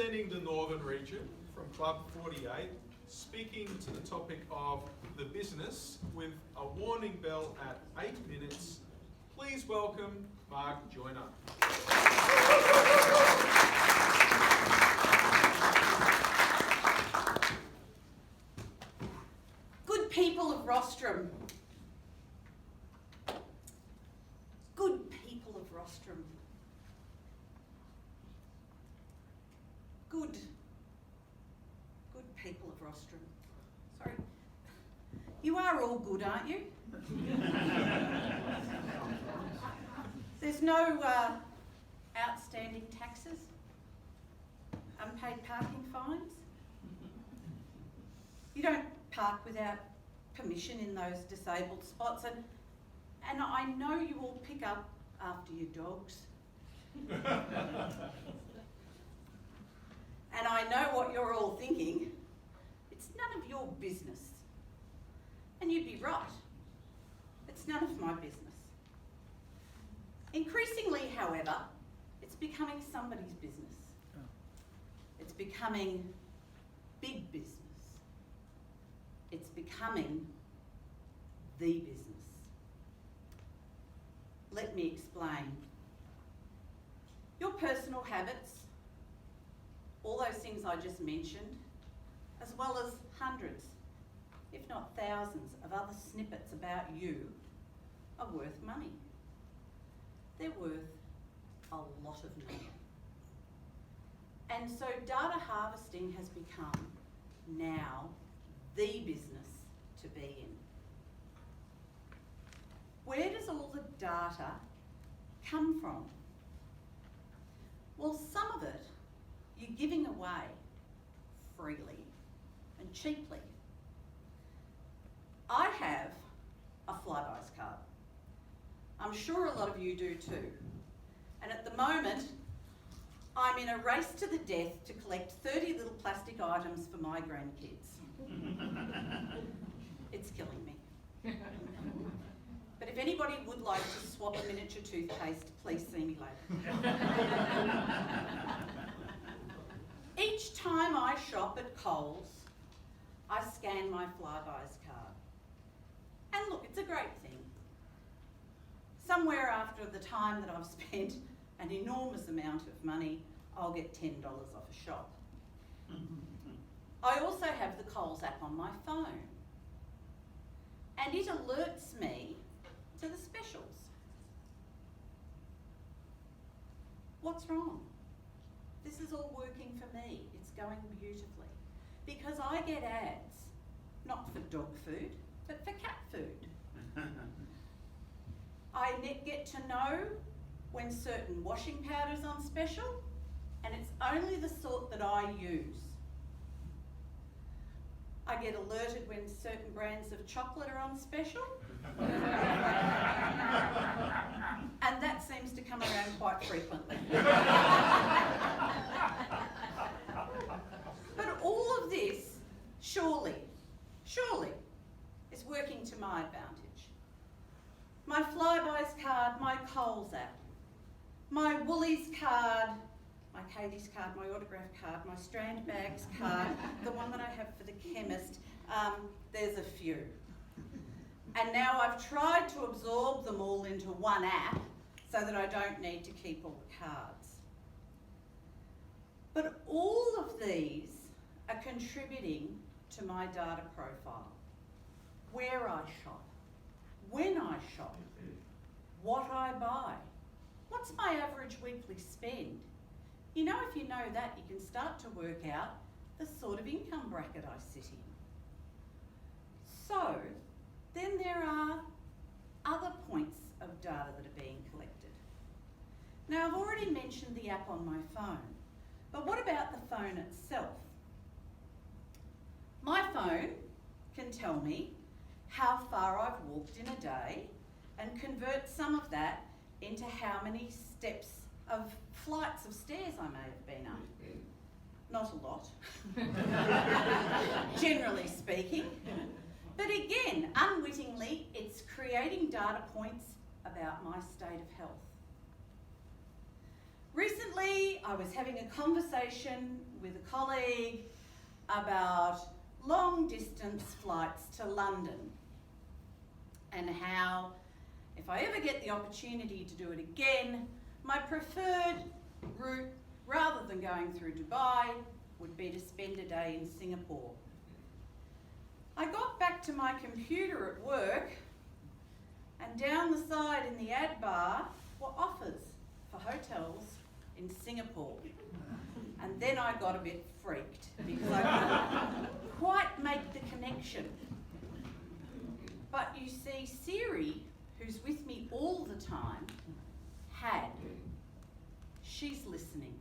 representing the Northern region from Club 48, speaking to the topic of the business with a warning bell at 8 minutes. Please welcome Marg Joyner. Good people of Rostrum. Good people of Rostrum. Good people of Rostrum. Sorry. You are all good, aren't you? There's no outstanding taxes, unpaid parking fines. You don't park without permission in those disabled spots, and I know you all pick up after your dogs. And I know what you're all thinking. It's none of your business. And you'd be right. It's none of my business. Increasingly, however, it's becoming somebody's business. It's becoming big business. It's becoming the business. Let me explain. Your personal habits, all those things I just mentioned, as well as hundreds, if not thousands, of other snippets about you are worth money. They're worth a lot of money. And so data harvesting has become now the business to be in. Where does all the data come from? Well, some of it you're giving away freely and cheaply. I have a Flybuys card. I'm sure a lot of you do too. And at the moment, I'm in a race to the death to collect 30 little plastic items for my grandkids. It's killing me. But if anybody would like to swap a miniature toothpaste, please see me later. Each time I shop at Coles, I scan my Flybuys card. And look, it's a great thing. Somewhere after the time that I've spent an enormous amount of money, I'll get $10 off a shop. I also have the Coles app on my phone. And it alerts me to the specials. What's wrong? This is all working for me. It's going beautifully. Because I get ads, not for dog food, but for cat food. I get to know when certain washing powder's on special, and it's only the sort that I use. I get alerted when certain brands of chocolate are on special. And that seems to come around quite frequently. But all of this, surely, is working to my advantage. My Flybuys card, my Coles app, my Woolies card, my Katie's card, my autograph card, my Strand Bags card, the one that I have for the chemist, there's a few. And now I've tried to absorb them all into one app so that I don't need to keep all the cards. But all of these are contributing to my data profile. Where I shop, when I shop, what I buy, what's my average weekly spend. You know, if you know that, you can start to work out the sort of income bracket I sit in. So, then there are other points of data that are being collected. Now, I've already mentioned the app on my phone, but what about the phone itself? My phone can tell me how far I've walked in a day and convert some of that into how many flights of stairs I may have been up. Not a lot, generally speaking. But again, unwittingly, it's creating data points about my state of health. Recently, I was having a conversation with with a colleague about long distance flights to London and how, if I ever get the opportunity to do it again, my preferred route, rather than going through Dubai, would be to spend a day in Singapore. I got back to my computer at work, and down the side in the ad bar were offers for hotels in Singapore. And then I got a bit freaked because I couldn't quite make the connection. But you see, Siri, who's with me all the time, had. She's listening.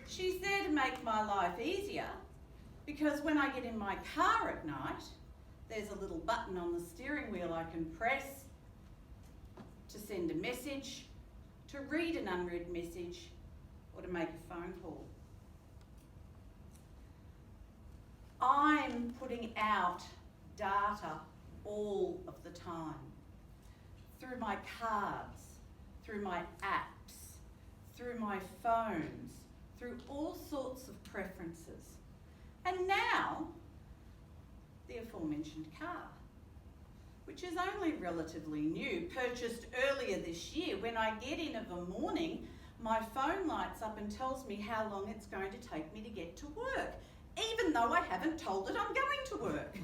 She's there to make my life easier, because when I get in my car at night, there's a little button on the steering wheel I can press to send a message, to read an unread message, or to make a phone call. I'm putting out data all of the time, through my cards, through my apps, through my phones, through all sorts of preferences. And now, the aforementioned car, which is only relatively new, purchased earlier this year. When I get in of a morning, my phone lights up and tells me how long it's going to take me to get to work, even though I haven't told it I'm going to work.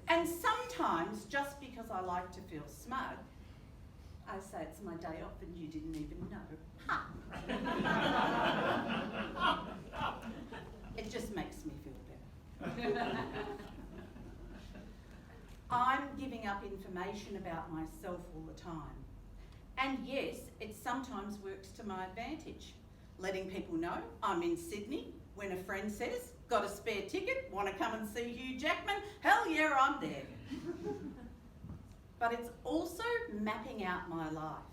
And sometimes, just because I like to feel smug, I say it's my day off and you didn't even know. Ha! It just makes me feel better. I'm giving up information about myself all the time. And yes, it sometimes works to my advantage. Letting people know I'm in Sydney when a friend says, got a spare ticket, want to come and see Hugh Jackman? Hell yeah, I'm there. But it's also mapping out my life.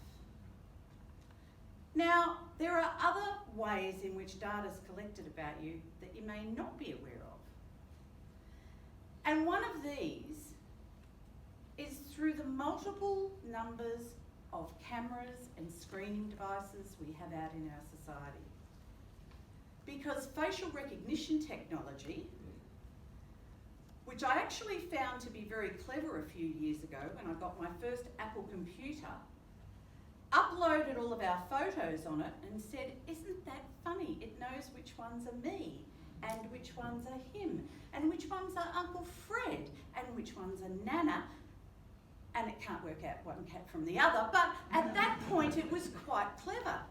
Now, there are other ways in which data is collected about you that you may not be aware of. And one of these is through the multiple numbers of cameras and screening devices we have out in our society. Because facial recognition technology, which I actually found to be very clever a few years ago when I got my first Apple computer, uploaded all of our photos on it and said, isn't that funny? It knows which ones are me and which ones are him and which ones are Uncle Fred and which ones are Nana. And it can't work out one cat from the other, but at that point it was quite clever.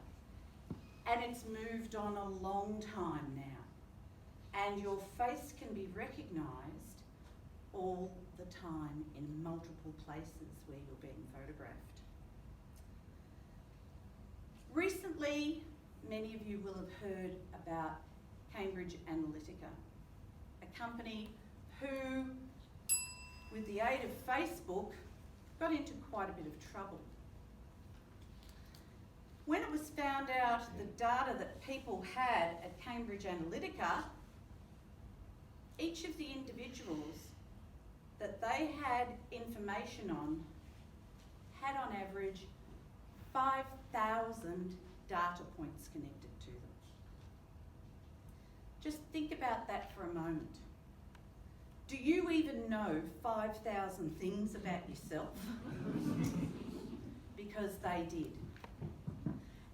And it's moved on a long time now. And your face can be recognised all the time in multiple places where you're being photographed. Recently, many of you will have heard about Cambridge Analytica, a company who, with the aid of Facebook, got into quite a bit of trouble. When it was found out the data that people had at Cambridge Analytica, each of the individuals that they had information on had on average 5,000 data points connected to them. Just think about that for a moment. Do you even know 5,000 things about yourself? Because they did.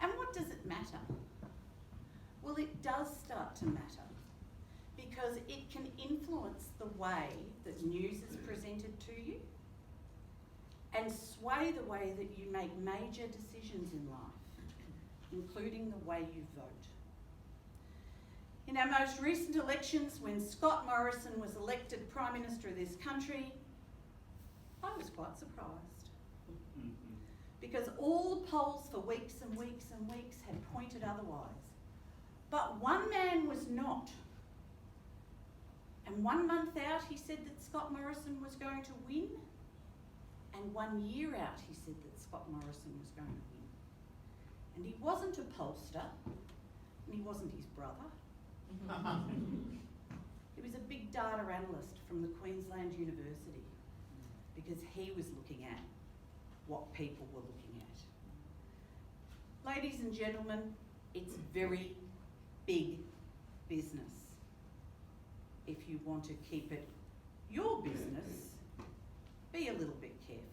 And what does it matter? Well, it does start to matter because it can influence the way that news is presented to you and sway the way that you make major decisions in life, including the way you vote. In our most recent elections, when Scott Morrison was elected Prime Minister of this country, I was quite surprised. Because all polls for weeks and weeks and weeks had pointed otherwise. But one man was not. And 1 month out, he said that Scott Morrison was going to win. And 1 year out, he said that Scott Morrison was going to win. And he wasn't a pollster, and he wasn't his brother. He was a big data analyst from the Queensland University, because he was looking at what people were looking at. Ladies and gentlemen, It's very big business. If you want to keep it your business, be a little bit careful.